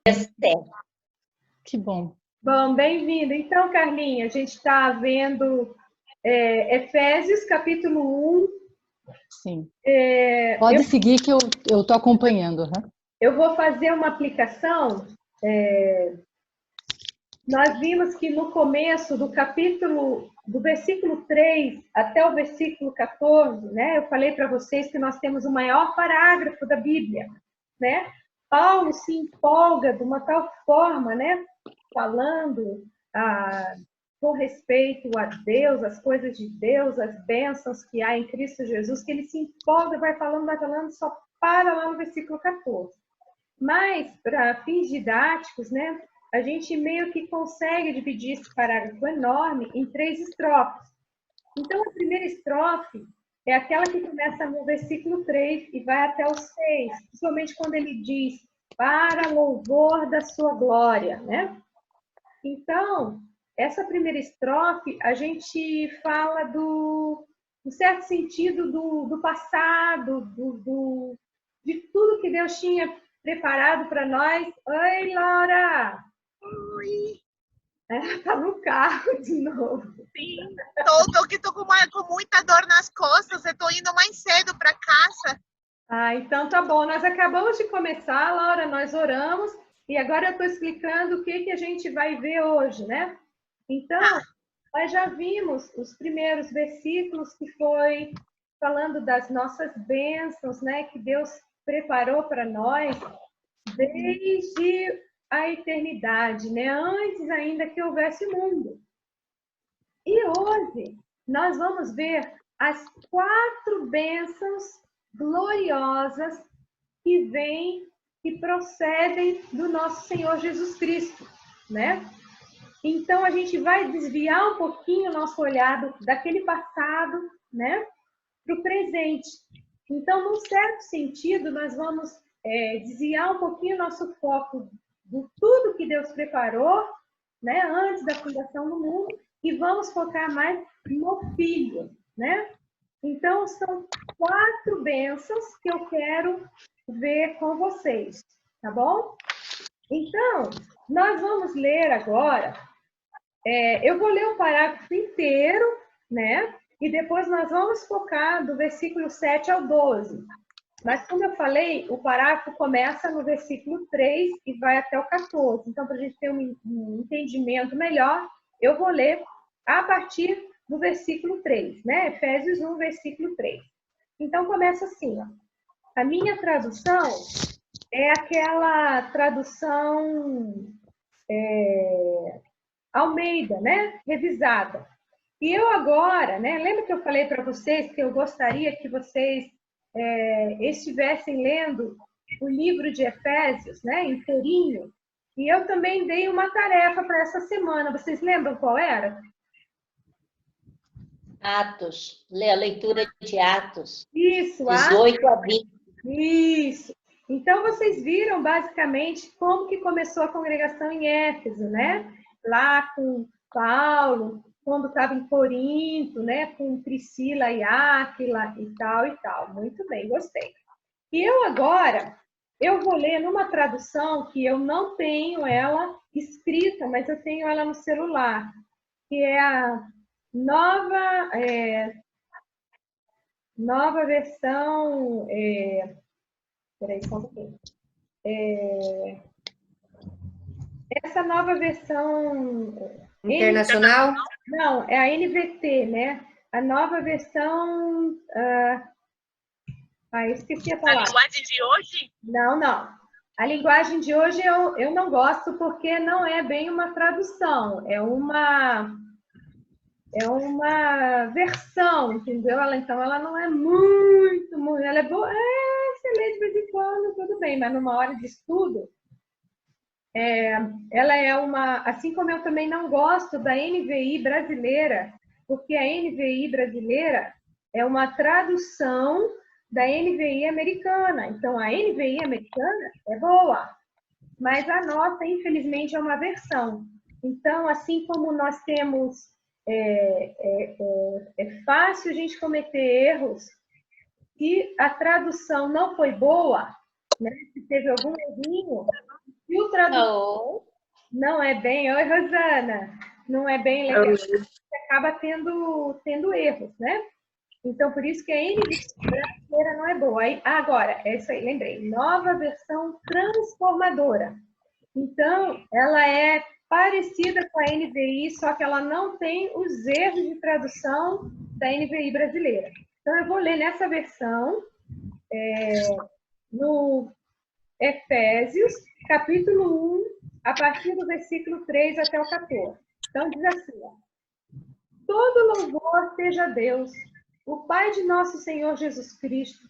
Certo. Que bom. Bom, bem-vindo. Então, Carlinha, a gente está vendo Efésios, capítulo 1. Sim. Pode seguir que eu estou acompanhando. Uhum. Eu vou fazer uma aplicação. Nós vimos que no começo do capítulo, do versículo 3 até o versículo 14, né? Eu falei para vocês que nós temos o maior parágrafo da Bíblia, né? Paulo se empolga de uma tal forma, né? Falando com respeito a Deus, as coisas de Deus, as bênçãos que há em Cristo Jesus, que ele se empolga, vai falando, só para lá no versículo 14. Mas, para fins didáticos, né? A gente meio que consegue dividir esse parágrafo enorme em 3 estrofes. Então, a primeira estrofe é aquela que começa no versículo 3 e vai até o 6, principalmente quando ele diz, para louvor da sua glória, né? Então, essa primeira estrofe, a gente fala no certo sentido, do passado, de tudo que Deus tinha preparado para nós. Oi, Laura! Oi! Tá no carro de novo. Sim, tô com muita dor nas costas, eu tô indo mais cedo para casa. Então tá bom. Nós acabamos de começar, Laura, nós oramos, e agora eu estou explicando o que a gente vai ver hoje, né? Então, nós já vimos os primeiros versículos que foi falando das nossas bênçãos, né? Que Deus preparou para nós desde a eternidade, né? Antes ainda que houvesse mundo. E hoje nós vamos ver as 4 bênçãos gloriosas que procedem do nosso Senhor Jesus Cristo, né? Então a gente vai desviar um pouquinho o nosso olhar daquele passado, né, para o presente. Então, num certo sentido, nós vamos desviar um pouquinho o nosso foco de tudo que Deus preparou, né, antes da fundação do mundo, e vamos focar mais no Filho, né? Então, são 4 bênçãos que eu quero ver com vocês, tá bom? Então, nós vamos ler agora, eu vou ler o parágrafo inteiro, né? E depois nós vamos focar do versículo 7 ao 12. Mas, como eu falei, o parágrafo começa no versículo 3 e vai até o 14. Então, para a gente ter um entendimento melhor, eu vou ler a partir do versículo 3, né? Efésios 1, versículo 3. Então, começa assim, ó. A minha tradução é aquela tradução Almeida, né? Revisada. E eu agora, né? Lembra que eu falei para vocês que eu gostaria que vocês estivessem lendo o livro de Efésios, né? Inteirinho. E eu também dei uma tarefa para essa semana. Vocês lembram qual era? Atos, ler a leitura de Atos. Isso, 18 a 20. Isso. Então, vocês viram, basicamente, como que começou a congregação em Éfeso, né? Lá com Paulo, quando estava em Corinto, né? Com Priscila e Áquila e tal e tal. Muito bem, gostei. E eu vou ler numa tradução que eu não tenho ela escrita, mas eu tenho ela no celular, que é a nova versão... Peraí, só um pouquinho. Essa nova versão... Internacional? Não, é a NVT, né? A nova versão... esqueci a palavra. A linguagem de hoje? Não. A linguagem de hoje eu não gosto porque não é bem uma tradução. É uma versão, entendeu? Então, ela não é muito... Ela é boa... você lê de vez em quando, tudo bem, mas numa hora de estudo, ela é assim como eu também não gosto da NVI brasileira, porque a NVI brasileira é uma tradução da NVI americana. Então, a NVI americana é boa, mas a nossa, infelizmente, é uma versão. Então, assim como nós temos... é fácil a gente cometer erros. Se a tradução não foi boa, né? Se teve algum errinho, E o tradutor Oh, não é bem... Oi, Rosana! Não é bem legal. Você acaba tendo erros, né? Então, por isso que a NVI brasileira não é boa. Aí, agora, essa aí, lembrei. Nova versão transformadora. Então, ela é parecida com a NVI, só que ela não tem os erros de tradução da NVI brasileira. Então, eu vou ler nessa versão, no Efésios, capítulo 1, a partir do versículo 3 até o 14. Então, diz assim, ó. Todo louvor seja a Deus, o Pai de nosso Senhor Jesus Cristo,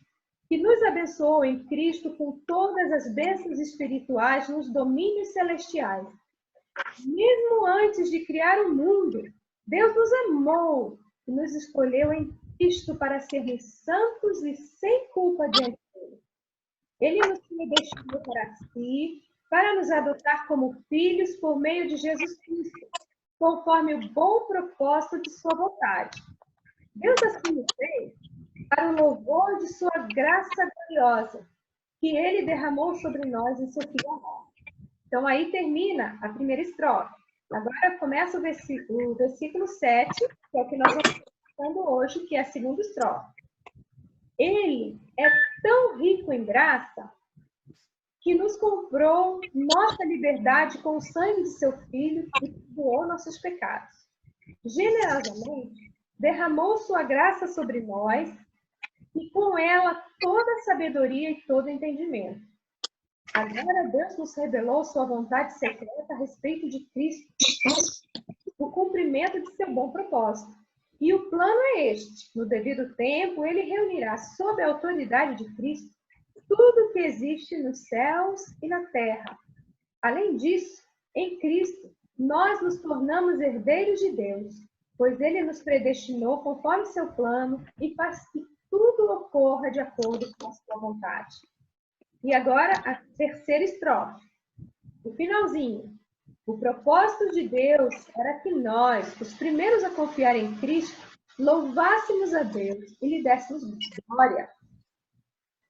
que nos abençoou em Cristo com todas as bênçãos espirituais nos domínios celestiais. Mesmo antes de criar o mundo, Deus nos amou e nos escolheu em Cristo para sermos santos e sem culpa diante dele. Ele nos predestinou para si, para nos adotar como filhos por meio de Jesus Cristo, conforme o bom propósito de sua vontade. Deus assim o fez para o louvor de sua graça gloriosa, que ele derramou sobre nós em seu Filho amado. Então, aí termina a primeira estrofe. Agora começa o versículo 7, que é o que nós vamos falando hoje, que é a segunda estrofe. Ele é tão rico em graça que nos comprou nossa liberdade com o sangue de seu Filho e perdoou nossos pecados. Generosamente, derramou sua graça sobre nós e com ela toda a sabedoria e todo entendimento. Agora Deus nos revelou sua vontade secreta a respeito de Cristo, o cumprimento de seu bom propósito. E o plano é este: no devido tempo, ele reunirá sob a autoridade de Cristo tudo que existe nos céus e na terra. Além disso, em Cristo, nós nos tornamos herdeiros de Deus, pois ele nos predestinou conforme seu plano e faz que tudo ocorra de acordo com a sua vontade. E agora a terceira estrofe, o finalzinho. O propósito de Deus era que nós, os primeiros a confiar em Cristo, louvássemos a Deus e lhe dessemos glória.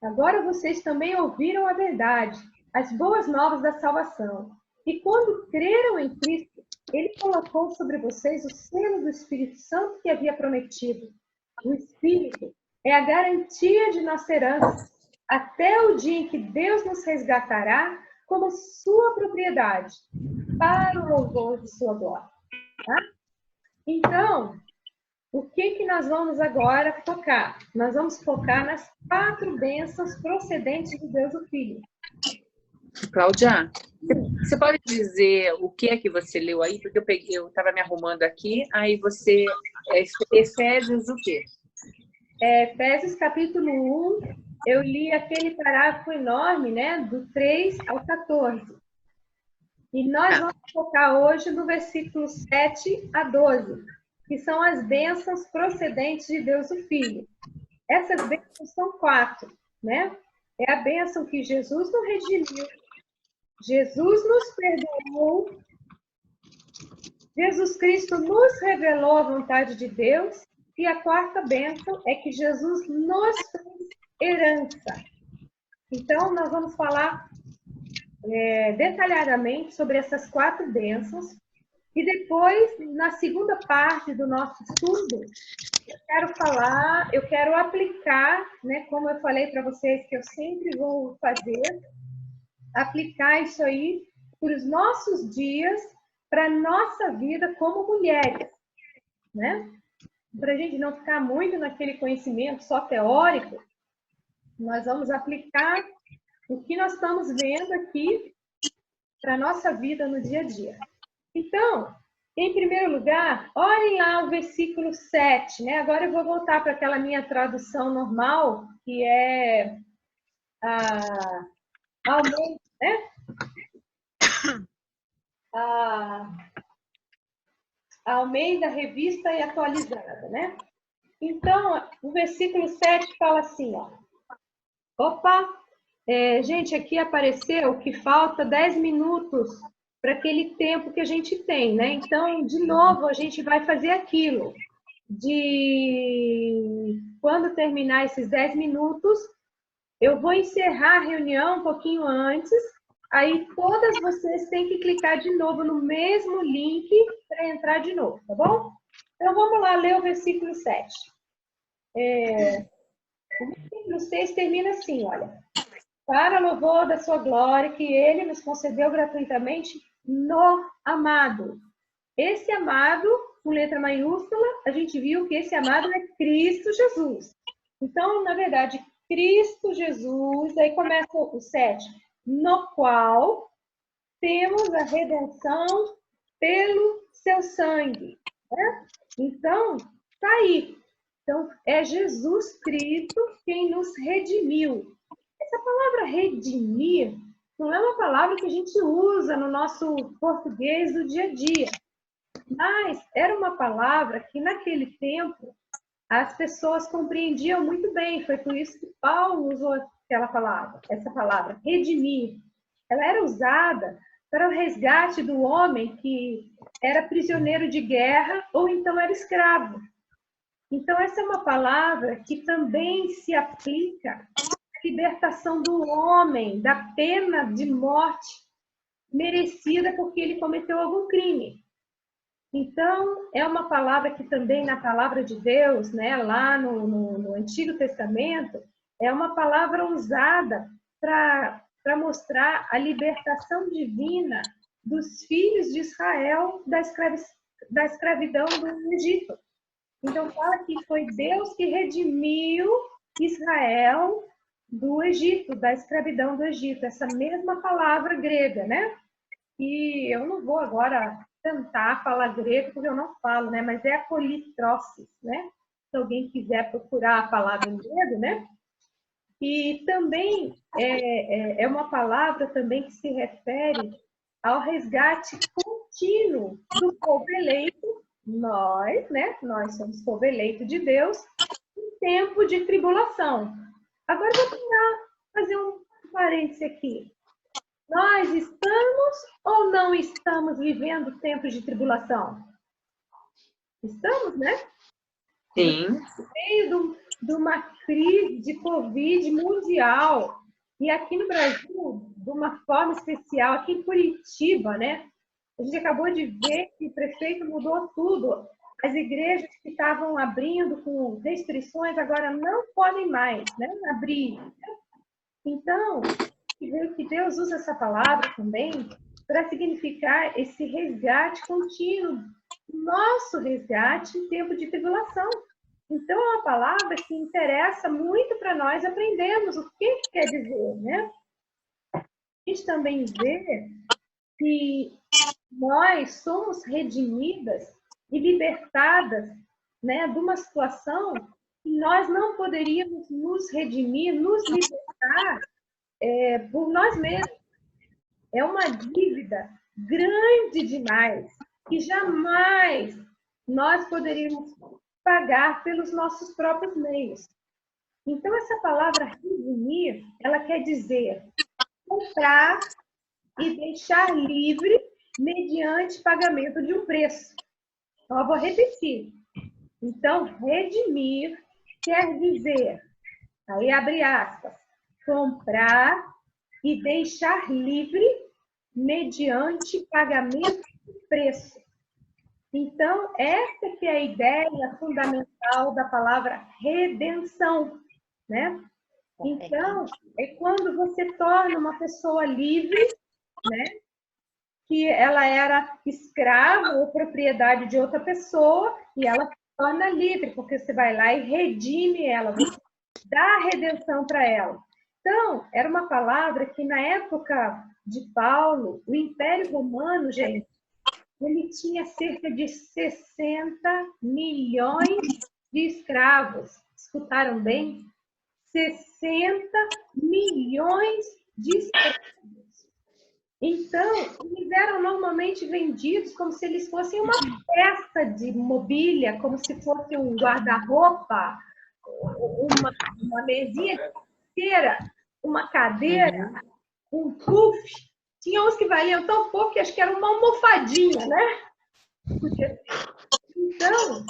Agora vocês também ouviram a verdade, as boas novas da salvação. E quando creram em Cristo, ele colocou sobre vocês o selo do Espírito Santo que havia prometido. O Espírito é a garantia de nossa herança, até o dia em que Deus nos resgatará como sua propriedade, para o louvor de sua glória. Tá? Então, o que nós vamos agora focar? Nós vamos focar nas 4 bênçãos procedentes de Deus o Filho. Cláudia, você pode dizer o que é que você leu aí? Porque eu estava me arrumando aqui, aí você... Efésios o quê? Efésios capítulo 1, eu li aquele parágrafo enorme, né? Do 3 ao 14. E nós vamos focar hoje no versículo 7 a 12, que são as bênçãos procedentes de Deus o Filho. Essas bênçãos são 4, né? É a bênção que Jesus nos redimiu, Jesus nos perdoou, Jesus Cristo nos revelou a vontade de Deus, e a 4ª bênção é que Jesus nos fez herança. Então, nós vamos falar detalhadamente sobre essas 4 bênçãos, e depois, na segunda parte do nosso estudo, eu quero aplicar, né, como eu falei para vocês que eu sempre vou fazer, aplicar isso aí para os nossos dias, para a nossa vida como mulheres, né? Para a gente não ficar muito naquele conhecimento só teórico, nós vamos aplicar o que nós estamos vendo aqui para a nossa vida no dia a dia. Então, em primeiro lugar, olhem lá o versículo 7, né? Agora eu vou voltar para aquela minha tradução normal, que é a Almeida, né? A Almeida Revista e Atualizada, né? Então, o versículo 7 fala assim, ó. Opa! Gente, aqui apareceu que falta 10 minutos para aquele tempo que a gente tem, né? Então, de novo, a gente vai fazer aquilo. Quando terminar esses 10 minutos, eu vou encerrar a reunião um pouquinho antes Aí todas vocês têm que clicar de novo no mesmo link para entrar de novo, tá bom? Então vamos lá ler o versículo 7. O versículo 6 termina assim, olha. Para louvor da sua glória, que ele nos concedeu gratuitamente no amado. Esse amado, com letra maiúscula, a gente viu que esse amado é Cristo Jesus. Então, na verdade, Cristo Jesus, aí começa o 7, no qual temos a redenção pelo seu sangue. Né? Então, tá aí. Então, é Jesus Cristo quem nos redimiu. Essa palavra redimir não é uma palavra que a gente usa no nosso português do dia a dia. Mas era uma palavra que, naquele tempo, as pessoas compreendiam muito bem. Foi por isso que Paulo usou essa palavra, redimir. Ela era usada para o resgate do homem que era prisioneiro de guerra ou então era escravo. Então, essa é uma palavra que também se aplica à libertação do homem da pena de morte merecida porque ele cometeu algum crime. Então, é uma palavra que também na palavra de Deus, né, lá no Antigo Testamento, é uma palavra usada para mostrar a libertação divina dos filhos de Israel da escravidão do Egito. Então, fala que foi Deus que redimiu Israel do Egito, da escravidão do Egito. Essa mesma palavra grega, né? E eu não vou agora tentar falar grego, porque eu não falo, né? Mas é a politrosis, né? Se alguém quiser procurar a palavra em grego, né? E também é uma palavra também que se refere ao resgate contínuo do povo eleito, nós, né? Nós somos povo eleito de Deus, em tempo de tribulação. Agora eu vou tentar fazer um parêntese aqui. Nós estamos ou não estamos vivendo tempos de tribulação? Estamos, né? Sim. No meio de uma crise de Covid mundial. E aqui no Brasil, de uma forma especial, aqui em Curitiba, né? A gente acabou de ver que o prefeito mudou tudo. As igrejas que estavam abrindo com restrições agora não podem mais, né, abrir. Então, que Deus usa essa palavra também para significar esse resgate contínuo, nosso resgate em tempo de tribulação. Então, é uma palavra que interessa muito para nós aprendermos o que quer dizer, né? A gente também vê que nós somos redimidas e libertadas, né, de uma situação que nós não poderíamos nos redimir, nos libertar por nós mesmos. É uma dívida grande demais que jamais nós poderíamos pagar pelos nossos próprios meios. Então, essa palavra redimir, ela quer dizer comprar e deixar livre mediante pagamento de um preço. Então, eu vou repetir. Então, redimir quer dizer, aí abre aspas, comprar e deixar livre mediante pagamento de preço. Então, essa que é a ideia fundamental da palavra redenção, né? Então, é quando você torna uma pessoa livre, né? Que ela era escrava ou propriedade de outra pessoa e ela se torna livre, porque você vai lá e redime ela, você dá a redenção para ela. Então, era uma palavra que na época de Paulo, o Império Romano, gente, ele tinha cerca de 60 milhões de escravos. Escutaram bem? 60 milhões de escravos. Então, eles eram normalmente vendidos como se eles fossem uma peça de mobília, como se fosse um guarda-roupa, uma mesinha inteira, uma cadeira, um puff. Tinha uns que valiam tão pouco que acho que era uma almofadinha, né? Então,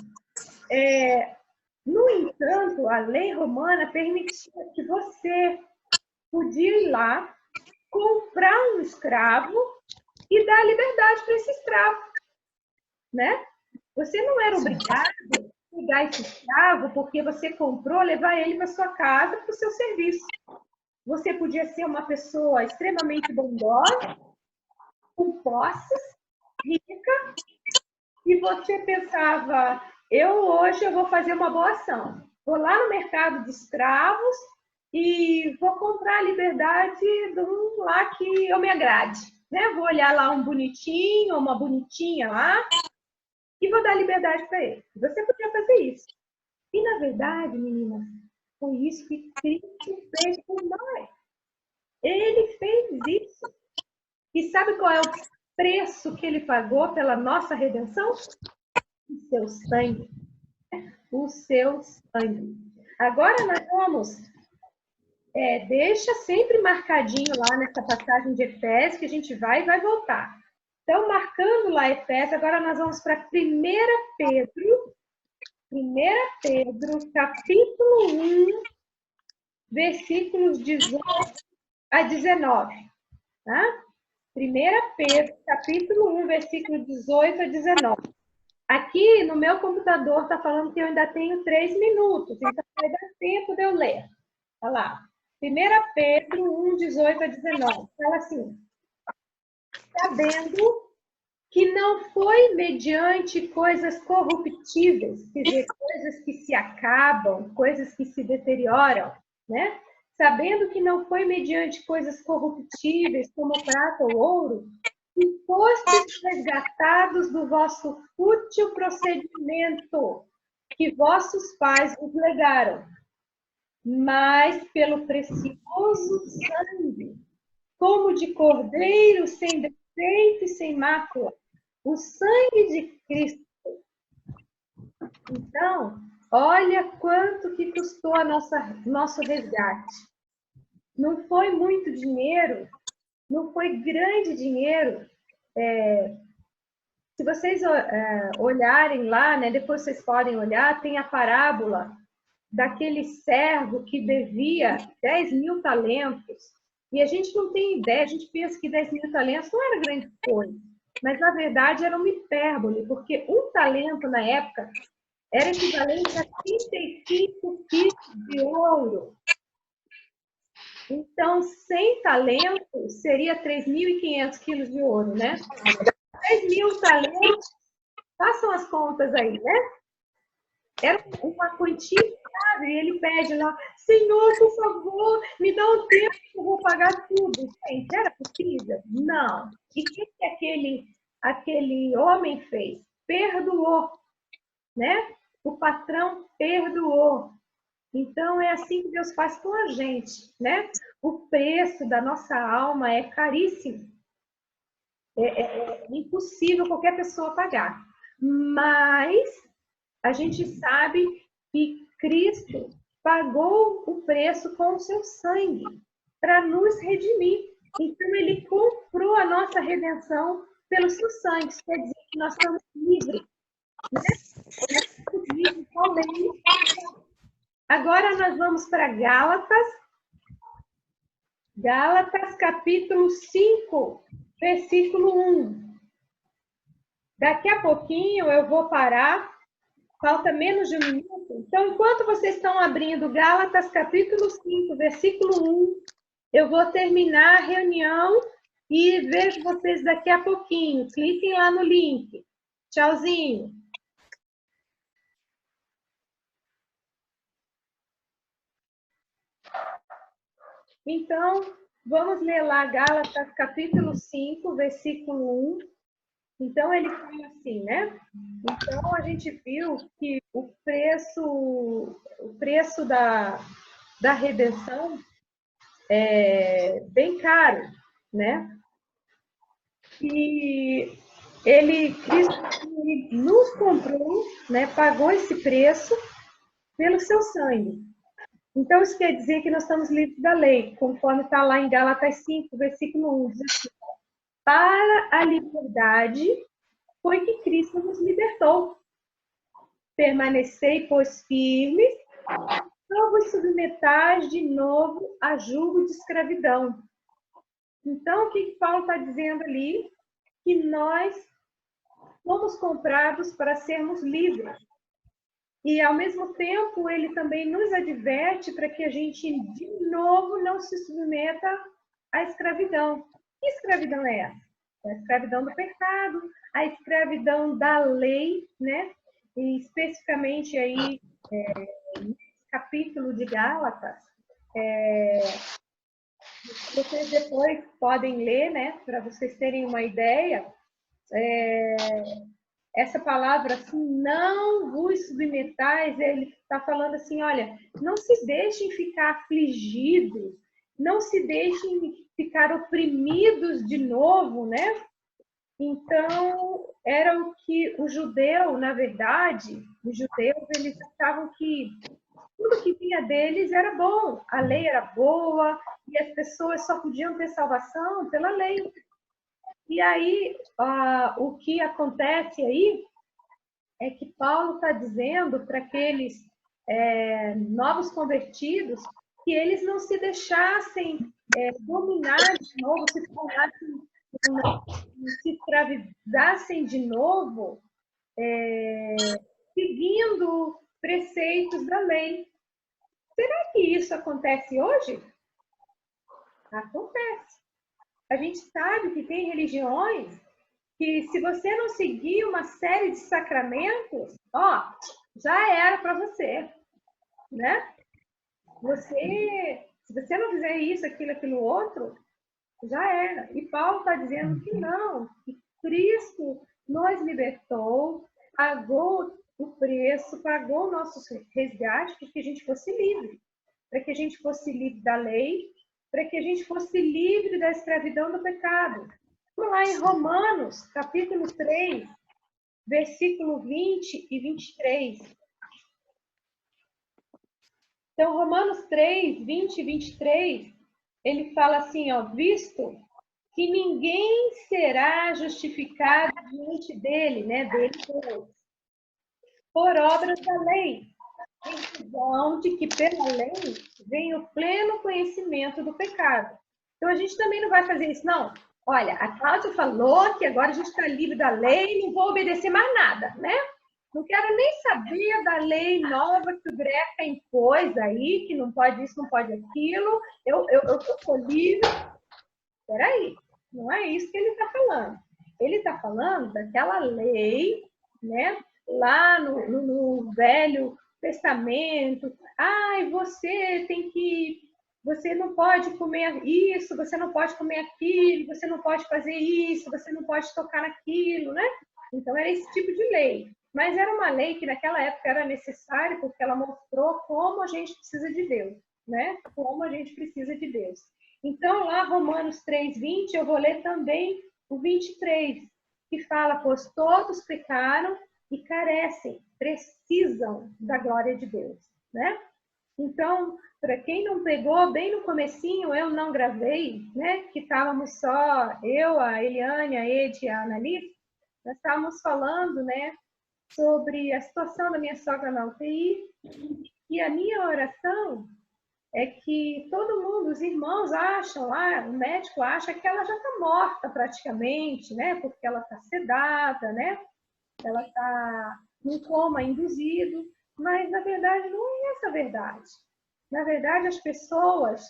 no entanto, a lei romana permitia que você podia ir lá comprar um escravo e dar liberdade para esse escravo, né? Você não era obrigado a pegar esse escravo porque você comprou, levar ele para sua casa, para o seu serviço. Você podia ser uma pessoa extremamente bondosa, com posses, rica, e você pensava, hoje eu vou fazer uma boa ação. Vou lá no mercado de escravos e vou comprar a liberdade de um lá que eu me agrade, né? Vou olhar lá um bonitinho, uma bonitinha lá, e vou dar liberdade para ele. Você podia fazer isso. E, na verdade, meninas, foi isso que Cristo fez por nós. Ele fez isso. E sabe qual é o preço que ele pagou pela nossa redenção? O seu sangue. O seu sangue. Agora nós vamos... deixa sempre marcadinho lá nessa passagem de Efésios, que a gente vai voltar. Então, marcando lá Efésios, agora nós vamos para 1 Pedro. 1 Pedro, capítulo 1, versículos 18 a 19. Tá? 1 Pedro, capítulo 1, versículo 18 a 19. Aqui no meu computador está falando que eu ainda tenho 3 minutos, então vai dar tempo de eu ler. Olha lá. 1 Pedro 1, 18 a 19. Fala assim: sabendo que não foi mediante coisas corruptíveis, quer dizer, coisas que se acabam, coisas que se deterioram, né? Sabendo que não foi mediante coisas corruptíveis, como prata ou ouro, que fostes resgatados do vosso fútil procedimento que vossos pais vos legaram, mas pelo precioso sangue, como de cordeiro sem defeito e sem mácula, o sangue de Cristo. Então, olha quanto que custou nosso resgate. Não foi muito dinheiro, não foi grande dinheiro. Se vocês olharem lá, né, depois vocês podem olhar, tem a parábola daquele servo que devia 10.000 talentos. E a gente não tem ideia, a gente pensa que 10.000 talentos não era grande coisa. Mas, na verdade, era uma hipérbole, porque um talento, na época, era equivalente a 35 quilos de ouro. Então, 100 talentos seria 3.500 quilos de ouro, né? 10.000 talentos, façam as contas aí, né? Era uma quantia, sabe? E ele pede lá, Senhor, por favor, me dá um tempo que eu vou pagar tudo. Gente, era possível? Não. E o que aquele homem fez? Perdoou, né? O patrão perdoou. Então, é assim que Deus faz com a gente, né? O preço da nossa alma é caríssimo. É impossível qualquer pessoa pagar. Mas a gente sabe que Cristo pagou o preço com o seu sangue para nos redimir. Então, ele comprou a nossa redenção pelo seu sangue. Isso quer dizer que nós estamos livres, né? Nós estamos livres da lei. Agora nós vamos para Gálatas. Gálatas, capítulo 5, versículo 1. Daqui a pouquinho eu vou parar. Falta menos de 1 minuto. Então, enquanto vocês estão abrindo Gálatas, capítulo 5, versículo 1, eu vou terminar a reunião e vejo vocês daqui a pouquinho. Cliquem lá no link. Tchauzinho. Então, vamos ler lá Gálatas, capítulo 5, versículo 1. Então, ele foi assim, né? Então, a gente viu que o preço da redenção é bem caro, né? E Cristo nos comprou, né? Pagou esse preço pelo seu sangue. Então, isso quer dizer que nós estamos livres da lei, conforme está lá em Gálatas 5, versículo 1, diz assim, para a liberdade foi que Cristo nos libertou. Permanecei, pois, firmes, não vos submetais de novo a jugo de escravidão. Então, o que Paulo está dizendo ali? Que nós fomos comprados para sermos livres. E, ao mesmo tempo, ele também nos adverte para que a gente, de novo, não se submeta à escravidão. Que escravidão é essa? É a escravidão do pecado, a escravidão da lei, né? E, especificamente, aí, nesse capítulo de Gálatas, vocês depois podem ler, né? Para vocês terem uma ideia, essa palavra, assim, não vos submetais, ele está falando assim, olha, não se deixem ficar afligidos, não se deixem ficar oprimidos de novo, né? Então, era o que o judeu, na verdade, os judeus, eles achavam que tudo que vinha deles era bom, a lei era boa, e as pessoas só podiam ter salvação pela lei. E aí, o que acontece aí é que Paulo está dizendo para aqueles novos convertidos que eles não se deixassem dominar de novo, se escravizassem de novo, seguindo preceitos da lei. Será que isso acontece hoje? Acontece. A gente sabe que tem religiões que, se você não seguir uma série de sacramentos, já era para você, né? Se você não fizer isso, aquilo outro, já era. E Paulo está dizendo que não, que Cristo nos libertou, pagou o preço, pagou o nosso resgate para que a gente fosse livre, para que a gente fosse livre da lei, para que a gente fosse livre da escravidão do pecado. Vamos lá em Romanos, capítulo 3, versículo 20 e 23. Então, Romanos 3, 20 e 23, ele fala assim, visto que ninguém será justificado diante dele, né, por obras da lei, em razão de que pela lei vem o pleno conhecimento do pecado. Então, a gente também não vai fazer isso, não. Olha, a Cláudia falou que agora a gente está livre da lei, não vou obedecer mais nada, né? Não quero nem saber da lei nova que o Greca impôs aí, que não pode isso, não pode aquilo. Eu sou livre. Peraí, não é isso que ele está falando. Ele está falando daquela lei, né? Lá no Velho Testamento. Você não pode comer isso, você não pode comer aquilo, você não pode fazer isso, você não pode tocar naquilo, né? Então, era esse tipo de lei. Mas era uma lei que naquela época era necessária porque ela mostrou como a gente precisa de Deus, né? Como a gente precisa de Deus. Então, lá, Romanos 3:20, eu vou ler também o 23, que fala, pois todos pecaram e carecem, precisam da glória de Deus, né? Então, para quem não pegou, bem no comecinho, eu não gravei, né? Que estávamos só eu, a Eliane, a Ed e a Annalise, nós estávamos falando, né? Sobre a situação da minha sogra na UTI, e a minha oração é que todo mundo, os irmãos acham lá, o médico acha que ela já está morta praticamente, né? Porque ela está sedada, né? Ela está num coma induzido, mas na verdade não é essa a verdade. Na verdade, as pessoas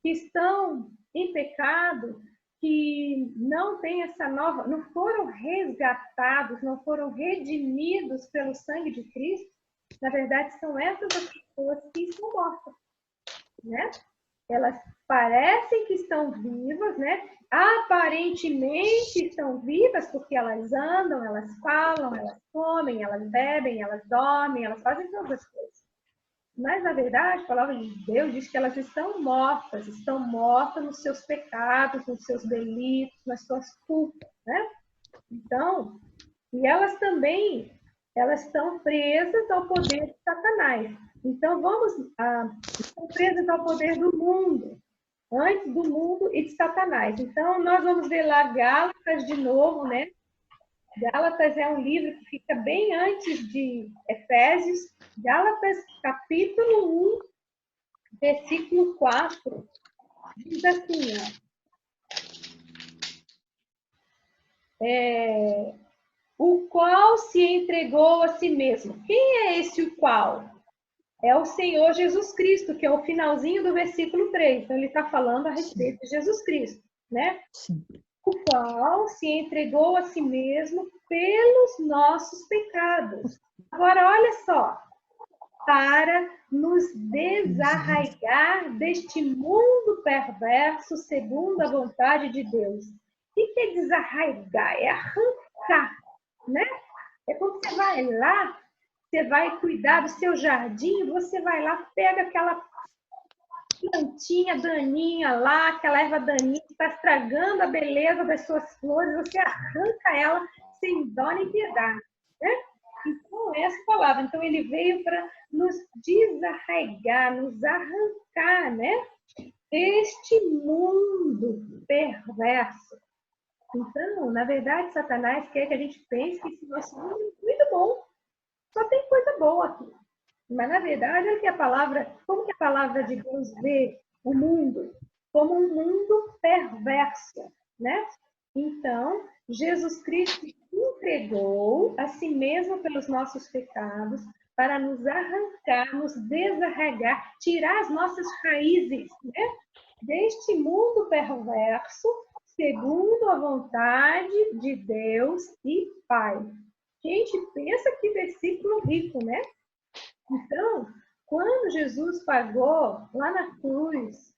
que estão em pecado, que não têm essa nova, não foram resgatados, não foram redimidos pelo sangue de Cristo, na verdade são essas as pessoas que estão mortas, né? Elas parecem que estão vivas, né? Aparentemente estão vivas porque elas andam, elas falam, elas comem, elas bebem, elas dormem, elas fazem todas as coisas. Mas, na verdade, a palavra de Deus diz que elas estão mortas nos seus pecados, nos seus delitos, nas suas culpas, né? Então, e elas também, elas estão presas ao poder de Satanás. Então, estão presas ao poder do mundo, antes do mundo e de Satanás. Então, nós vamos ver lá Gálatas de novo, né? Gálatas é um livro que fica bem antes de Efésios. Gálatas, capítulo 1, versículo 4, diz assim, o qual se entregou a si mesmo. Quem é esse o qual? É o Senhor Jesus Cristo, que é o finalzinho do versículo 3. Então, ele está falando a respeito de Jesus Cristo, né? Sim. O qual se entregou a si mesmo pelos nossos pecados. Agora, olha só. Para nos desarraigar deste mundo perverso segundo a vontade de Deus. O que é desarraigar? É arrancar, né? É quando você vai lá, você vai cuidar do seu jardim, você vai lá, pega aquela plantinha daninha lá, aquela erva daninha que está estragando a beleza das suas flores, você arranca ela sem dó nem piedade, né? Então, essa palavra. Então, ele veio para nos desarraigar, nos arrancar, né? Deste mundo perverso. Então, na verdade, Satanás quer que a gente pense que esse nosso mundo é muito bom. Só tem coisa boa aqui. Mas, na verdade, olha que a palavra, como que a palavra de Deus vê o mundo? Como um mundo perverso, né? Então, Jesus Cristo entregou a si mesmo pelos nossos pecados para nos arrancar, nos desarraigar, tirar as nossas raízes, né? Deste mundo perverso, segundo a vontade de Deus e Pai. Gente, pensa que versículo rico, né? Então, quando Jesus pagou lá na cruz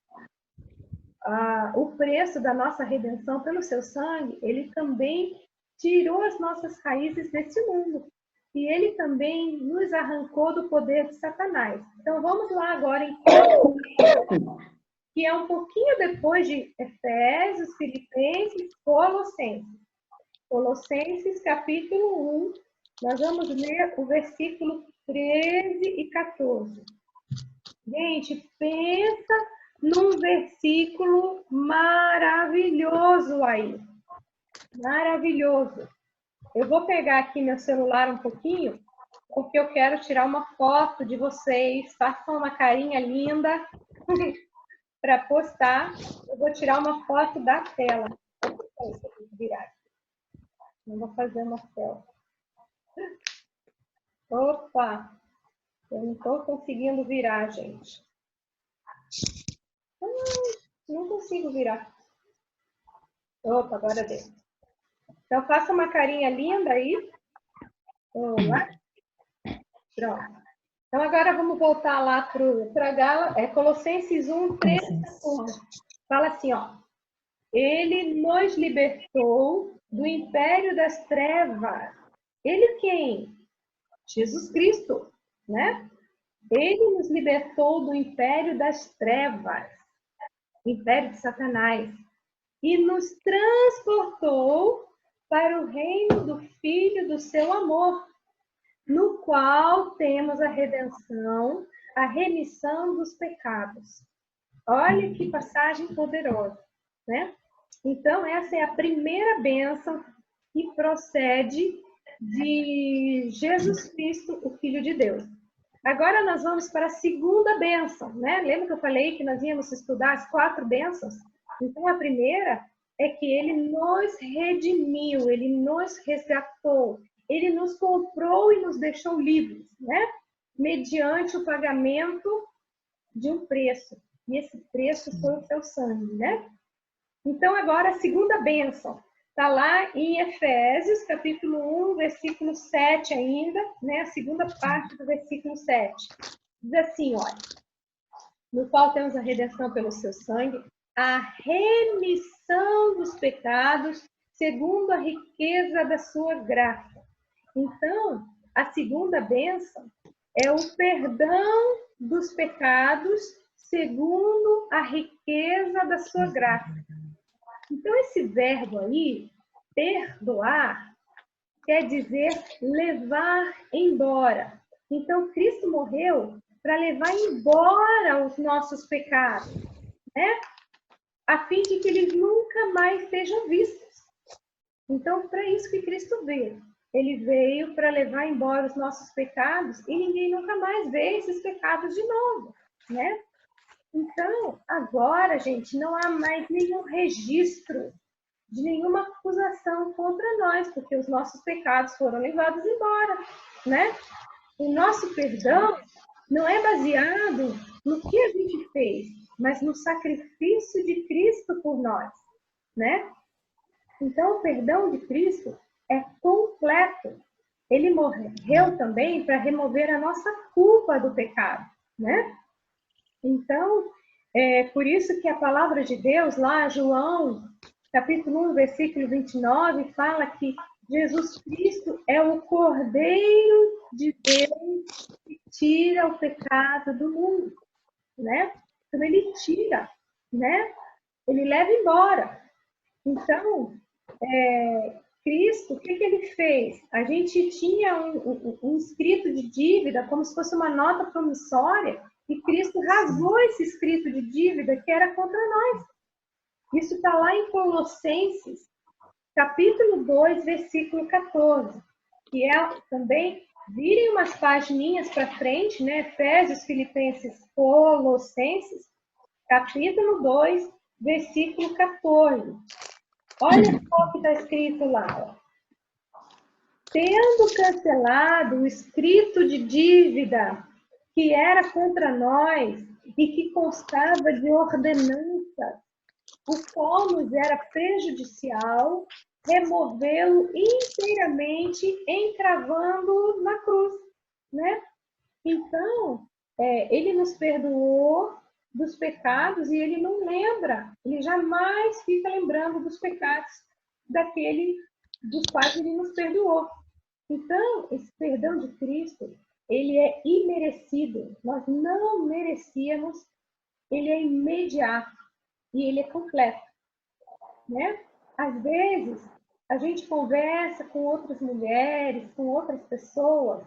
o preço da nossa redenção pelo seu sangue, ele também tirou as nossas raízes desse mundo. E ele também nos arrancou do poder de Satanás. Então, vamos lá agora em que é um pouquinho depois de Efésios, Filipenses, Colossenses. Colossenses, capítulo 1, nós vamos ler o versículo 13 e 14. Gente, pensa num versículo maravilhoso aí. Maravilhoso. Eu vou pegar aqui meu celular um pouquinho, porque eu quero tirar uma foto de vocês. Façam uma carinha linda para postar. Eu vou tirar uma foto da tela. Eu vou fazer uma tela. Opa! Eu não estou conseguindo virar, gente. Não consigo virar. Opa, agora deu. Então, faça uma carinha linda aí. Vamos lá. Pronto. Então, agora vamos voltar lá para Colossenses 1, 13 e 14. Fala assim, ó. Ele nos libertou do império das trevas. Ele quem? Jesus Cristo, né? Ele nos libertou do império das trevas, império de Satanás, e nos transportou para o reino do Filho do seu amor, no qual temos a redenção, a remissão dos pecados. Olha que passagem poderosa, né? Então, essa é a primeira bênção que procede de Jesus Cristo, o Filho de Deus. Agora nós vamos para a segunda bênção, né? Lembra que eu falei que nós íamos estudar as 4 bênçãos? Então, a primeira é que ele nos redimiu, ele nos resgatou, ele nos comprou e nos deixou livres, né? Mediante o pagamento de um preço. E esse preço foi o seu sangue, né? Então, agora a segunda bênção. Está lá em Efésios, capítulo 1, versículo 7 ainda, né? A segunda parte do versículo 7. Diz assim, olha. No qual temos a redenção pelo seu sangue, a remissão dos pecados, segundo a riqueza da sua graça. Então, a segunda bênção é o perdão dos pecados, segundo a riqueza da sua graça. Então, esse verbo aí, perdoar, quer dizer levar embora. Então, Cristo morreu para levar embora os nossos pecados, né? A fim de que eles nunca mais sejam vistos. Então, para isso que Cristo veio. Ele veio para levar embora os nossos pecados e ninguém nunca mais vê esses pecados de novo, né? Então, agora, gente, não há mais nenhum registro de nenhuma acusação contra nós, porque os nossos pecados foram levados embora, né? O nosso perdão não é baseado no que a gente fez, mas no sacrifício de Cristo por nós, né? Então, o perdão de Cristo é completo. Ele morreu também para remover a nossa culpa do pecado, né? Então, é por isso que a palavra de Deus, lá, João, capítulo 1, versículo 29, fala que Jesus Cristo é o Cordeiro de Deus que tira o pecado do mundo, né? Então, ele tira, né? Ele leva embora. Então, Cristo, o que ele fez? A gente tinha um escrito de dívida, como se fosse uma nota promissória, e Cristo rasgou esse escrito de dívida que era contra nós. Isso está lá em Colossenses, capítulo 2, versículo 14, que é também, virem umas pagininhas para frente, né? Efésios, Filipenses, Colossenses, capítulo 2, versículo 14. Olha só o que está escrito lá. Ó. Tendo cancelado o escrito de dívida que era contra nós e que constava de ordenanças, o qual nos era prejudicial, removeu-o inteiramente, encravando-o na cruz, né? Então, ele nos perdoou dos pecados e ele não lembra, ele jamais fica lembrando dos pecados daquele dos quais ele nos perdoou. Então, esse perdão de Cristo, ele é imerecido, nós não merecíamos, ele é imediato e ele é completo, né? Às vezes, a gente conversa com outras mulheres, com outras pessoas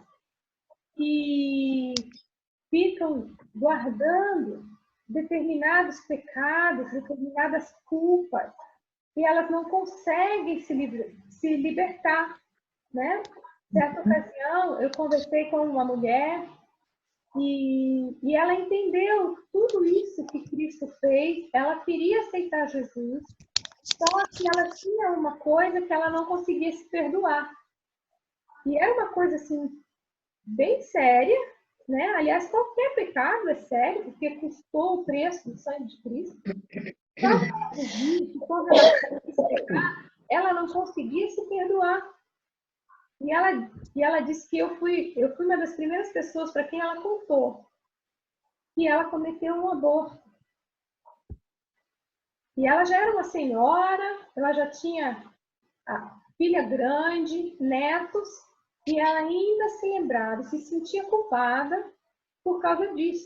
que ficam guardando determinados pecados, determinadas culpas, e elas não conseguem se libertar, né? Certa ocasião, eu conversei com uma mulher e ela entendeu tudo isso que Cristo fez, ela queria aceitar Jesus, só que ela tinha uma coisa que ela não conseguia se perdoar. E era uma coisa, assim, bem séria, né? Aliás, qualquer pecado é sério, porque custou o preço do sangue de Cristo. Só quando ela conseguia pecar, ela não conseguia se perdoar. E ela disse que eu fui uma das primeiras pessoas para quem ela contou que ela cometeu um aborto. E ela já era uma senhora, ela já tinha a filha grande, netos, e ela ainda se lembrava, se sentia culpada por causa disso.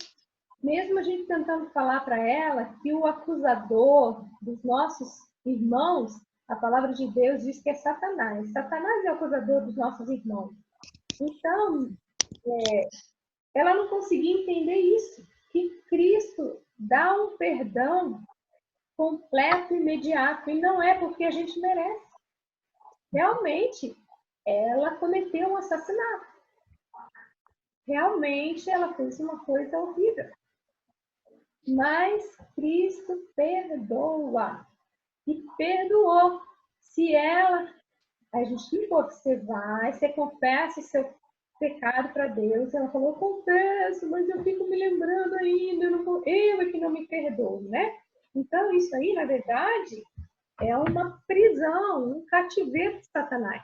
Mesmo a gente tentando falar para ela que o acusador dos nossos irmãos, a palavra de Deus diz que é Satanás. Satanás é o acusador dos nossos irmãos. Então, ela não conseguia entender isso, que Cristo dá um perdão completo e imediato, e não é porque a gente merece. Realmente, ela cometeu um assassinato. Realmente, ela fez uma coisa horrível. Mas Cristo perdoa. E perdoou. Se a gente você vai, você confessa seu pecado para Deus. Ela falou, confesso, mas eu fico me lembrando ainda, eu é que não me perdoo, né? Então, isso aí, na verdade, é uma prisão, um cativeiro de Satanás,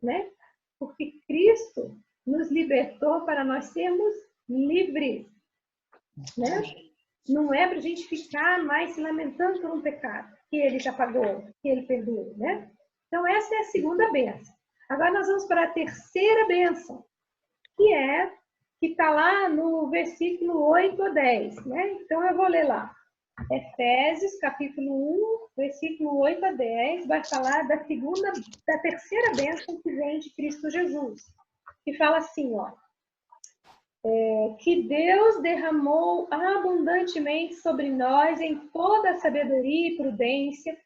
né? Porque Cristo nos libertou para nós sermos livres, né? Não é para a gente ficar mais se lamentando por um pecado que ele já pagou, que ele perdoou, né? Então, essa é a segunda bênção. Agora, nós vamos para a terceira bênção, que está lá no versículo 8 a 10, né? Então, eu vou ler lá. Efésios, capítulo 1, versículo 8 a 10, vai falar da terceira bênção que vem de Cristo Jesus. Que fala assim, ó. Que Deus derramou abundantemente sobre nós em toda a sabedoria e prudência,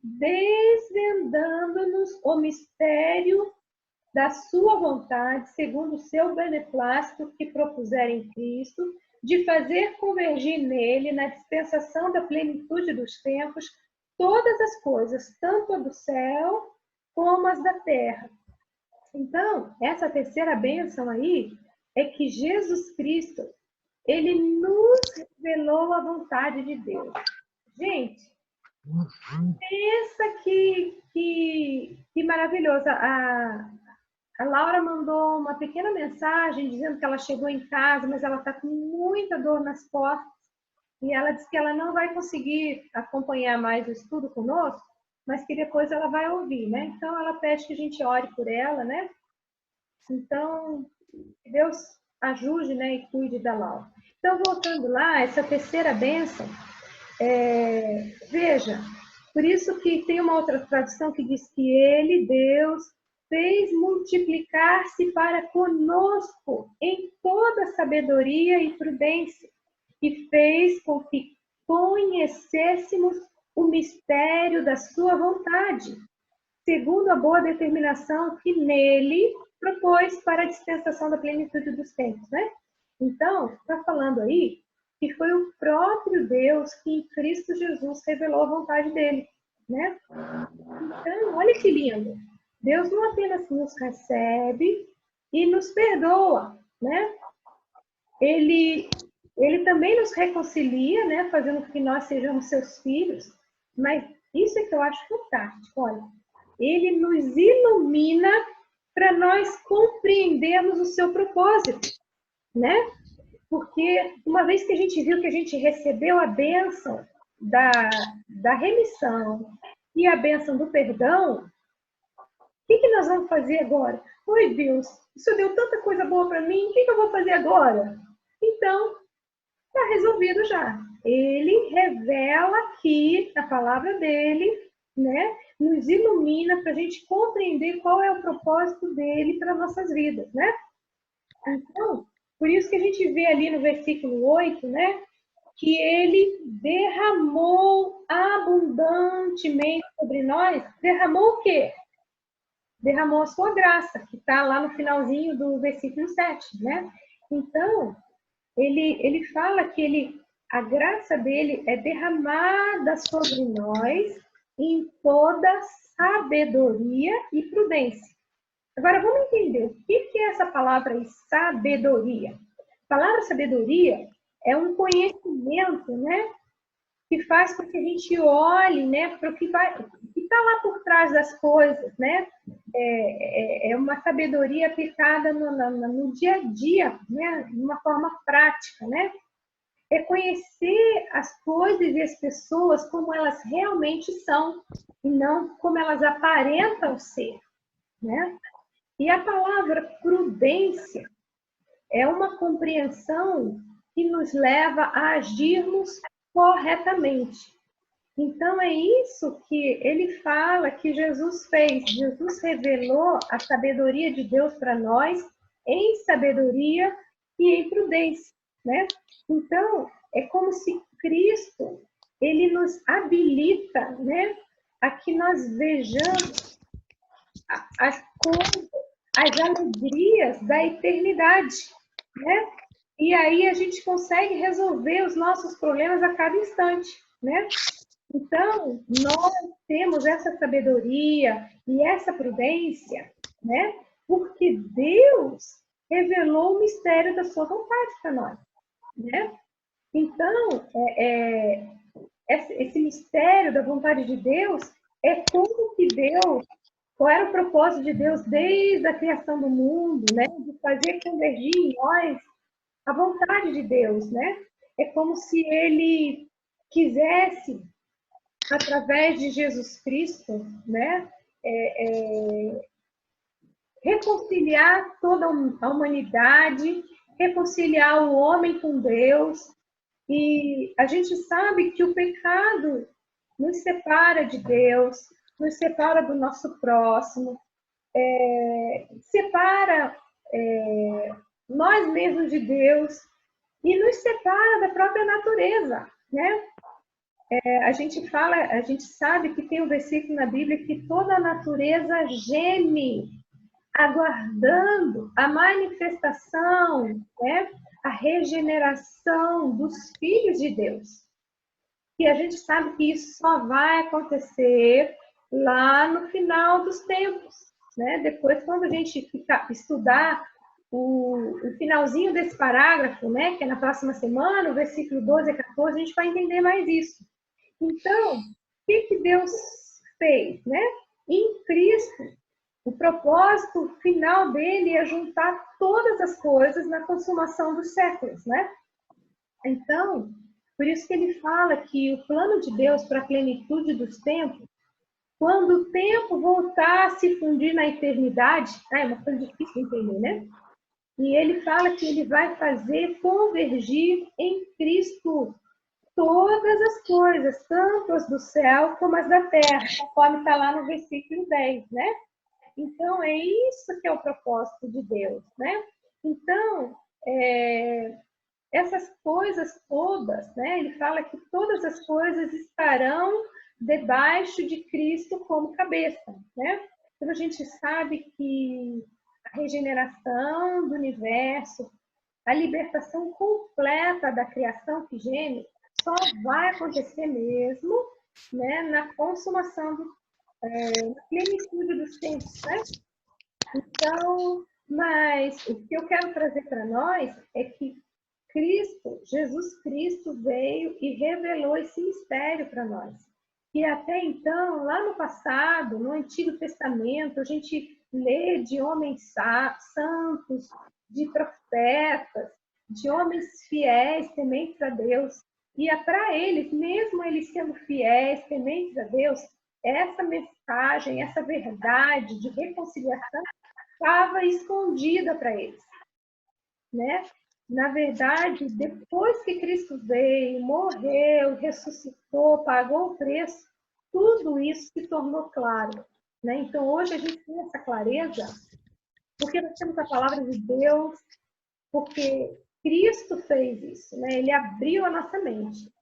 desvendando-nos o mistério da sua vontade, segundo o seu beneplácito que propuser em Cristo, de fazer convergir nele, na dispensação da plenitude dos tempos, todas as coisas, tanto a do céu como as da terra. Então, essa terceira bênção aí é que Jesus Cristo, ele nos revelou a vontade de Deus. Gente, pensa que maravilhoso. A Laura mandou uma pequena mensagem dizendo que ela chegou em casa, mas ela está com muita dor nas costas. E ela disse que ela não vai conseguir acompanhar mais o estudo conosco, mas que depois ela vai ouvir, né? Então, ela pede que a gente ore por ela, né? Então, que Deus ajude, né? E cuide da Laura. Então, voltando lá, essa terceira bênção, veja, por isso que tem uma outra tradução que diz que ele, Deus, fez multiplicar-se para conosco em toda sabedoria e prudência, e fez com que conhecêssemos o mistério da sua vontade, segundo a boa determinação que nele propôs para a dispensação da plenitude dos tempos, né? Então, está falando aí que foi o próprio Deus que em Cristo Jesus revelou a vontade dele, né? Então, olha que lindo. Deus não apenas nos recebe e nos perdoa, né? Ele também nos reconcilia, né? Fazendo com que nós sejamos seus filhos. Mas isso é que eu acho fantástico, olha. Ele nos ilumina para nós compreendermos o seu propósito, né? Porque uma vez que a gente viu que a gente recebeu a bênção da remissão e a bênção do perdão, o que nós vamos fazer agora? Oi, Deus, isso deu tanta coisa boa para mim, o que eu vou fazer agora? Então, está resolvido já. Ele revela aqui, na palavra dele, né, nos ilumina para a gente compreender qual é o propósito dele para nossas vidas, né? Então, por isso que a gente vê ali no versículo 8, né, que ele derramou abundantemente sobre nós. Derramou o quê? Derramou a sua graça, que está lá no finalzinho do versículo 7, né? Então, ele fala que a graça dele é derramada sobre nós em toda sabedoria e prudência. Agora, vamos entender o que é essa palavra sabedoria. A palavra sabedoria é um conhecimento, né, que faz com que a gente olhe, né, para o que está lá por trás das coisas, né? É uma sabedoria aplicada no dia a dia, né, de uma forma prática, né? É conhecer as coisas e as pessoas como elas realmente são e não como elas aparentam ser, né? E a palavra prudência é uma compreensão que nos leva a agirmos corretamente. Então, é isso que ele fala que Jesus fez. Jesus revelou a sabedoria de Deus para nós em sabedoria e em prudência, né? Então, é como se Cristo, ele nos habilita, né, a que nós vejamos as coisas, as alegrias da eternidade, né? E aí a gente consegue resolver os nossos problemas a cada instante, né? Então, nós temos essa sabedoria e essa prudência, né? Porque Deus revelou o mistério da sua vontade para nós, né? Então, esse mistério da vontade de Deus é como que Deus, qual era o propósito de Deus desde a criação do mundo, né? De fazer convergir em nós a vontade de Deus, né? É como se ele quisesse, através de Jesus Cristo, né, reconciliar toda a humanidade, reconciliar o homem com Deus. E a gente sabe que o pecado nos separa de Deus, nos separa do nosso próximo, separa nós mesmos de Deus e nos separa da própria natureza, né? A gente sabe que tem um versículo na Bíblia que toda a natureza geme, aguardando a manifestação, né? A regeneração dos filhos de Deus. E a gente sabe que isso só vai acontecer lá no final dos tempos, né? Depois, quando a gente estudar o finalzinho desse parágrafo, né, que é na próxima semana, o versículo 12 a 14, a gente vai entender mais isso. Então, o que Deus fez, né? Em Cristo, o propósito final dele é juntar todas as coisas na consumação dos séculos, né? Então, por isso que ele fala que o plano de Deus para a plenitude dos tempos, quando o tempo voltar a se fundir na eternidade, é uma coisa difícil de entender, né? E ele fala que ele vai fazer convergir em Cristo todas as coisas, tanto as do céu como as da terra, conforme está lá no versículo 10, né? Então, é isso que é o propósito de Deus, né? Então, essas coisas todas, né? Ele fala que todas as coisas estarão debaixo de Cristo como cabeça, né? Então, a gente sabe que a regeneração do universo, a libertação completa da criação que geme, só vai acontecer mesmo, né, na consumação, na plenitude dos tempos, né? Então, mas o que eu quero trazer para nós é que Jesus Cristo veio e revelou esse mistério para nós. E até então, lá no passado, no Antigo Testamento, a gente lê de homens santos, de profetas, de homens fiéis, tementes a Deus. E é para eles, mesmo eles sendo fiéis, tementes a Deus, essa mensagem, essa verdade de reconciliação estava escondida para eles, né? Na verdade, depois que Cristo veio, morreu, ressuscitou, pagou o preço, tudo isso se tornou claro, né? Então, hoje a gente tem essa clareza porque nós temos a palavra de Deus, porque Cristo fez isso, né? Ele abriu a nossa mente.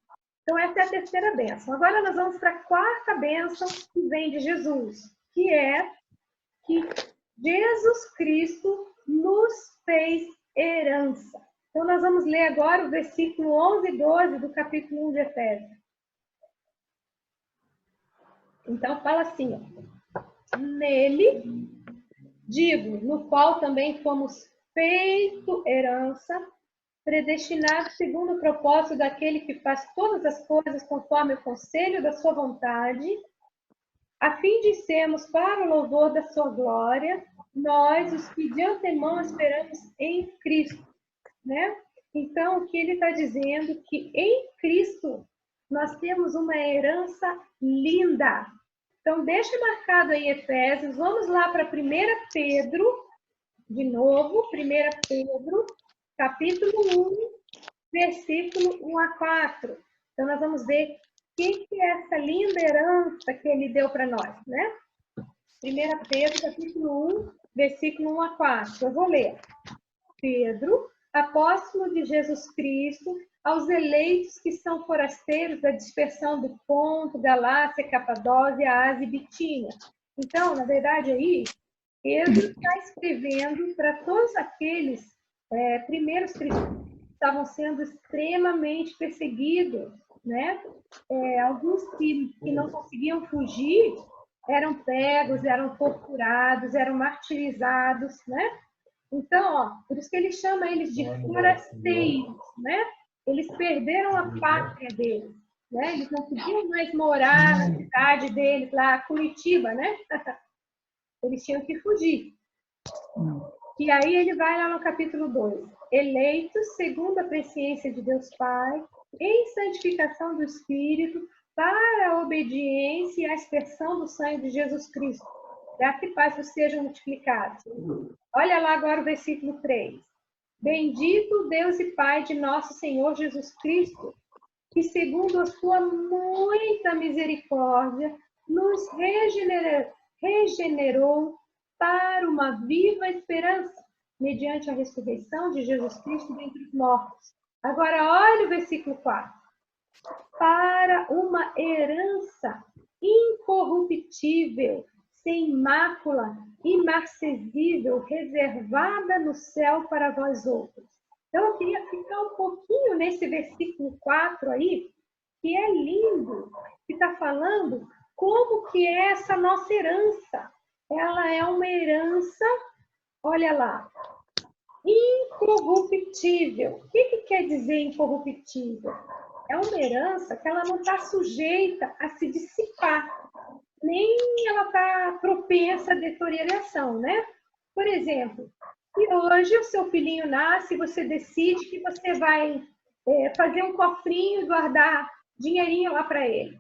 Então, essa é a terceira bênção. Agora nós vamos para a quarta bênção que vem de Jesus, que é que Jesus Cristo nos fez herança. Então, nós vamos ler agora o versículo 11 e 12 do capítulo 1 de Efésios. Então, fala assim, ó. Nele, digo, no qual também fomos feito herança, predestinado segundo o propósito daquele que faz todas as coisas conforme o conselho da sua vontade, a fim de sermos para o louvor da sua glória, nós, os que de antemão esperamos em Cristo, né? Então, o que ele está dizendo que em Cristo nós temos uma herança linda. Então, deixa marcado aí Efésios, vamos lá para 1 Pedro, de novo, 1 Pedro, capítulo 1, versículo 1 a 4. Então, nós vamos ver o que é essa linda herança que ele deu para nós, né? 1 Pedro, capítulo 1, versículo 1 a 4. Eu vou ler. Pedro, apóstolo de Jesus Cristo, aos eleitos que são forasteiros da dispersão do Ponto, Galácia, Capadócia, Ásia e Bitínia. Então, na verdade, aí, Pedro está escrevendo para todos aqueles primeiros cristãos que estavam sendo extremamente perseguidos, né? Alguns que não conseguiam fugir eram pegos, eram torturados, eram martirizados, né? Então, ó, por isso que ele chama eles de forasteiros, né? Eles perderam a pátria deles, né? Eles não podiam mais morar na cidade deles, lá, Curitiba, né? Eles tinham que fugir. E aí ele vai lá no capítulo 2. Eleitos segundo a presciência de Deus Pai, em santificação do Espírito, para a obediência e a aspersão do sangue de Jesus Cristo, para que paz sejam multiplicados. Olha lá agora o versículo 3. Bendito Deus e Pai de nosso Senhor Jesus Cristo, que segundo a sua muita misericórdia, nos regenerou para uma viva esperança, mediante a ressurreição de Jesus Cristo dentre os mortos. Agora, olha o versículo 4. Para uma herança incorruptível, sem mácula, imarcessível, reservada no céu para vós outros. Então, eu queria ficar um pouquinho nesse versículo 4 aí, que é lindo, que está falando como que é essa nossa herança. Ela é uma herança, olha lá, incorruptível. O que quer dizer incorruptível? É uma herança que ela não está sujeita a se dissipar, nem ela está propensa à deterioração, né? Por exemplo, se hoje o seu filhinho nasce e você decide que você vai fazer um cofrinho e guardar dinheirinho lá para ele,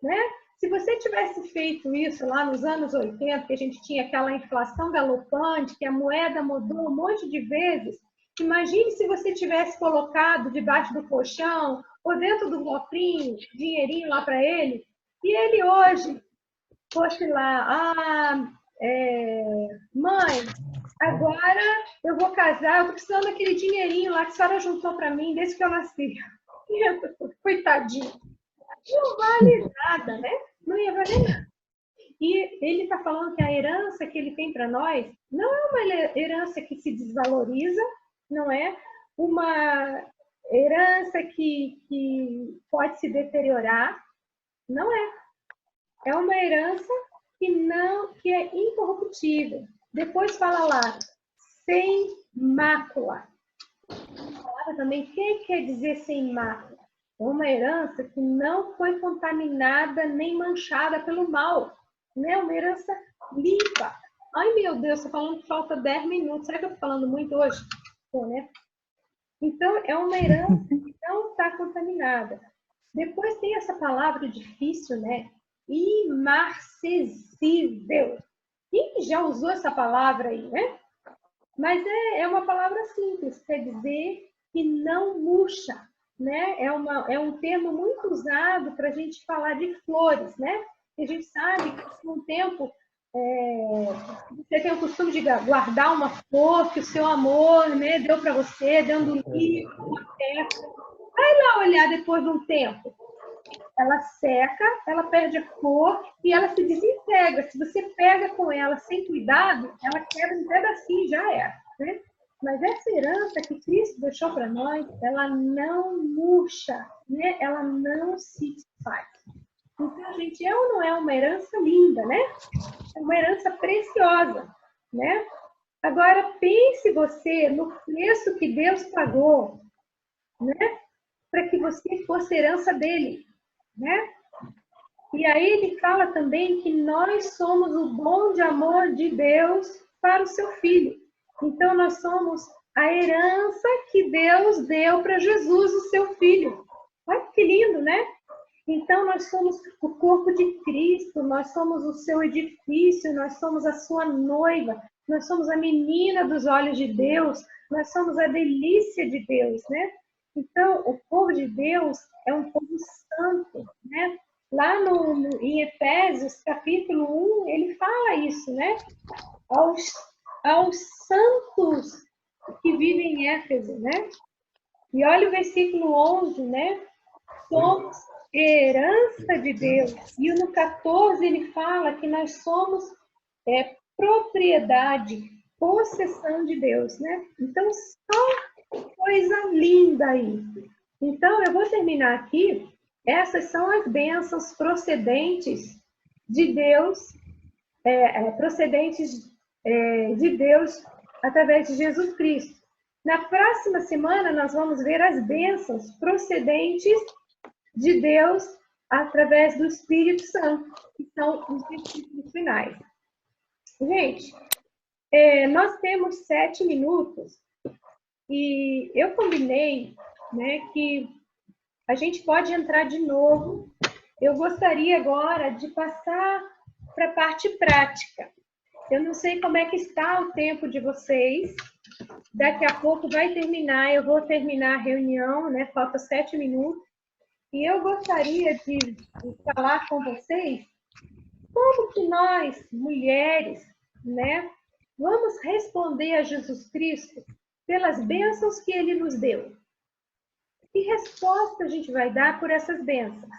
né? Se você tivesse feito isso lá nos anos 80, que a gente tinha aquela inflação galopante, que a moeda mudou um monte de vezes, imagine se você tivesse colocado debaixo do colchão ou dentro do cofrinho, dinheirinho lá para ele, e ele hoje fosse lá, mãe, agora eu vou casar, eu tô precisando daquele dinheirinho lá que a senhora juntou para mim desde que eu nasci. Coitadinho. Não vale nada, né? Não ia valer nada. E ele está falando que a herança que ele tem para nós não é uma herança que se desvaloriza, não é uma herança que pode se deteriorar, não é. É uma herança que é incorruptível. Depois fala lá, sem mácula. Fala também, o que quer dizer sem mácula? É uma herança que não foi contaminada nem manchada pelo mal. Né? Uma herança limpa. Ai, meu Deus, estou falando que falta 10 minutos. Será que eu estou falando muito hoje? Bom, né? Então, é uma herança que não está contaminada. Depois tem essa palavra difícil, né? Imarcessível. Quem já usou essa palavra aí, né? Mas é uma palavra simples, quer dizer que não murcha, né? É um termo muito usado para a gente falar de flores, né? E a gente sabe que com o tempo você tem o costume de guardar uma flor que o seu amor, né, deu para você, dando um livro, uma peça. Vai lá olhar depois de um tempo. Ela seca, ela perde a cor e ela se desintegra. Se você pega com ela sem cuidado, ela quebra um pedacinho e já era, né? Mas essa herança que Cristo deixou para nós, ela não murcha, né? Ela não se desfaz. Então, gente, é ou não é uma herança linda, né? É uma herança preciosa, né? Agora, pense você no preço que Deus pagou, né? Para que você fosse herança dele, né? E aí ele fala também que nós somos o dom de amor de Deus para o seu filho. Então, nós somos a herança que Deus deu para Jesus, o seu filho. Olha que lindo, né? Então, nós somos o corpo de Cristo, nós somos o seu edifício, nós somos a sua noiva, nós somos a menina dos olhos de Deus, nós somos a delícia de Deus, né? Então, o povo de Deus é um povo santo, né? Lá em Efésios, capítulo 1, ele fala isso, né? Aos santos que vivem em Éfeso, né? E olha o versículo 11, né? Somos herança de Deus. E no 14 ele fala que nós somos propriedade, possessão de Deus, né? Então, só coisa linda aí. Então, eu vou terminar aqui. Essas são as bênçãos procedentes de Deus, de Deus através de Jesus Cristo. Na próxima semana, nós vamos ver as bênçãos procedentes de Deus através do Espírito Santo, que são os versículos finais. Gente, nós temos 7 minutos e eu combinei, né, que a gente pode entrar de novo. Eu gostaria agora de passar para a parte prática. Eu não sei como é que está o tempo de vocês. Daqui a pouco vai terminar, eu vou terminar a reunião, né? Falta 7 minutos. E eu gostaria de falar com vocês como que nós, mulheres, né, vamos responder a Jesus Cristo pelas bênçãos que Ele nos deu. Que resposta a gente vai dar por essas bênçãos?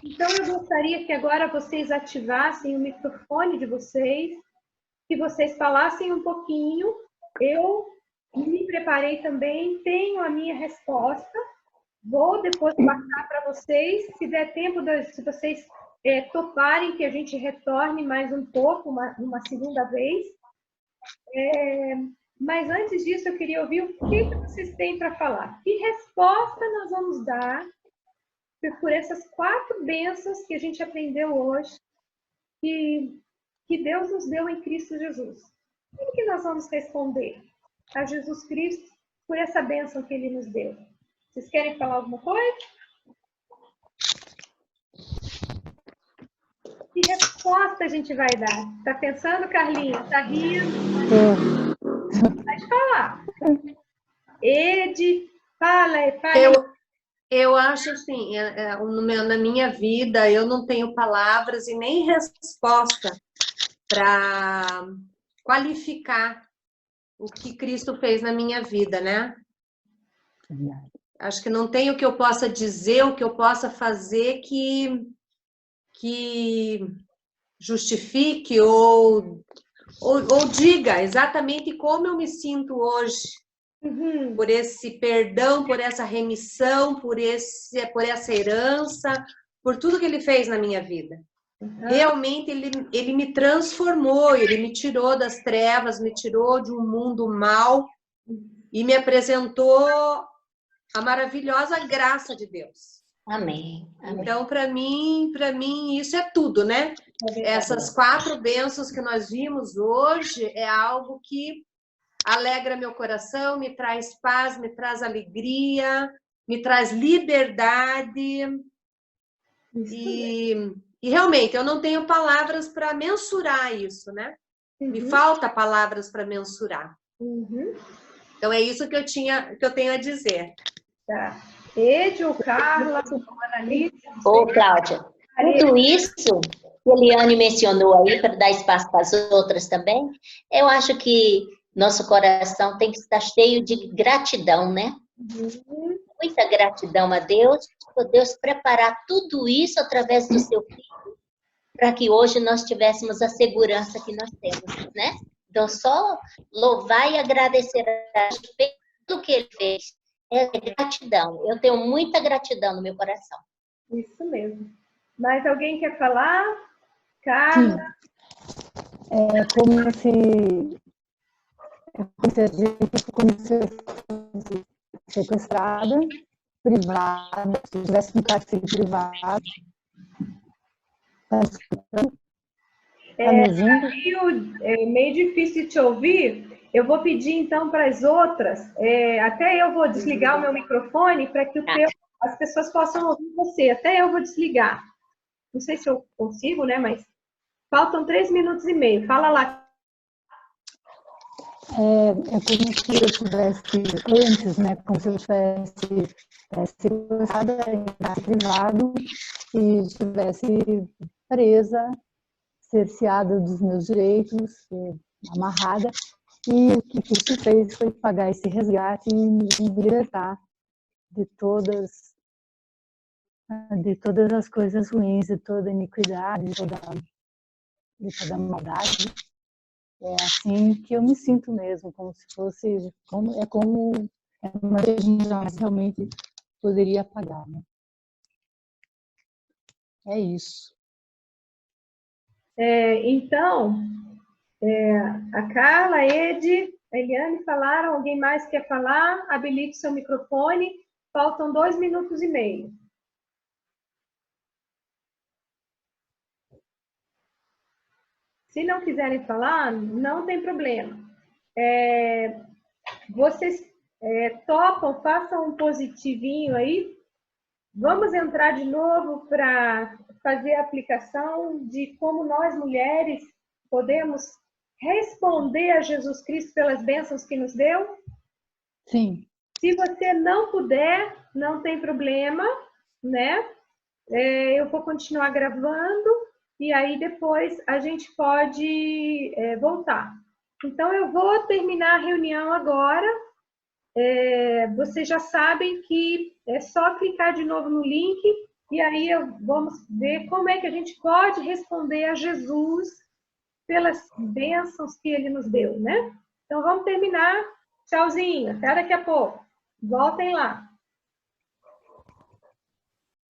Então, eu gostaria que agora vocês ativassem o microfone de vocês, que vocês falassem um pouquinho. Eu me preparei também, tenho a minha resposta, Vou depois passar para vocês, se der tempo, se vocês toparem que a gente retorne mais um pouco, uma segunda vez. Mas antes disso, eu queria ouvir o que vocês têm para falar. Que resposta nós vamos dar por essas 4 bênçãos que a gente aprendeu hoje, que Deus nos deu em Cristo Jesus? O que nós vamos responder a Jesus Cristo por essa bênção que Ele nos deu? Vocês querem falar alguma coisa? Que resposta a gente vai dar? Tá pensando, Carlinhos? Tá rindo? Pode falar. Ed, fala. Eu acho assim, na minha vida, eu não tenho palavras e nem resposta para qualificar o que Cristo fez na minha vida, né? Acho que não tem o que eu possa dizer, o que eu possa fazer que justifique ou diga exatamente como eu me sinto hoje. Por esse perdão, por essa remissão, por essa herança, por tudo que Ele fez na minha vida. Realmente ele me transformou, Ele me tirou das trevas, me tirou de um mundo mau e me apresentou a maravilhosa graça de Deus. Amém. Amém. Então, para mim, isso é tudo, né? Essas 4 bênçãos que nós vimos hoje é algo que alegra meu coração, me traz paz, me traz alegria, me traz liberdade. E realmente, eu não tenho palavras para mensurar isso, né? Me falta palavras para mensurar. Então, é isso que eu tenho a dizer. Tá. Edio, Carla, Annalise. Ô, Cláudia, tudo isso que a Eliane mencionou aí, para dar espaço para as outras também, eu acho que nosso coração tem que estar cheio de gratidão, né? Muita gratidão a Deus, por Deus preparar tudo isso através do seu filho, para que hoje nós tivéssemos a segurança que nós temos, né? Então, só louvar e agradecer a Deus pelo que Ele fez. É gratidão. Eu tenho muita gratidão no meu coração. Isso mesmo. Mais alguém quer falar? Carla? É como se a gente comecei sequestrada, privada, se tivesse um cárcere privado. Tá escutando? Tá me ouvindo? É meio difícil te ouvir. Eu vou pedir, então, para as outras, até eu vou desligar o meu microfone para que as pessoas possam ouvir você. Até eu vou desligar. Não sei se eu consigo, né? Mas faltam 3 minutos e meio. Fala lá. É como se eu tivesse antes, né? Como se eu tivesse sequestrada em cárcere privado e estivesse presa, cerceada dos meus direitos, amarrada. E o que isso fez foi pagar esse resgate e me libertar de todas as coisas ruins, de toda a iniquidade, de toda a maldade. É assim que eu me sinto mesmo, como se fosse, é uma que a gente jamais realmente poderia pagar, né? É isso. Então, a Carla, a Ed, a Eliane falaram. Alguém mais quer falar? Habilite seu microfone. Faltam 2 minutos e meio. Se não quiserem falar, não tem problema. Vocês topam, façam um positivinho aí. Vamos entrar de novo para fazer a aplicação de como nós, mulheres, podemos responder a Jesus Cristo pelas bênçãos que nos deu? Sim. Se você não puder, não tem problema, né? Eu vou continuar gravando e aí depois a gente pode voltar. Então, eu vou terminar a reunião agora. Vocês já sabem que é só clicar de novo no link e aí vamos ver como é que a gente pode responder a Jesus pelas bênçãos que Ele nos deu, né? Então, vamos terminar. Tchauzinho, até daqui a pouco. Voltem lá.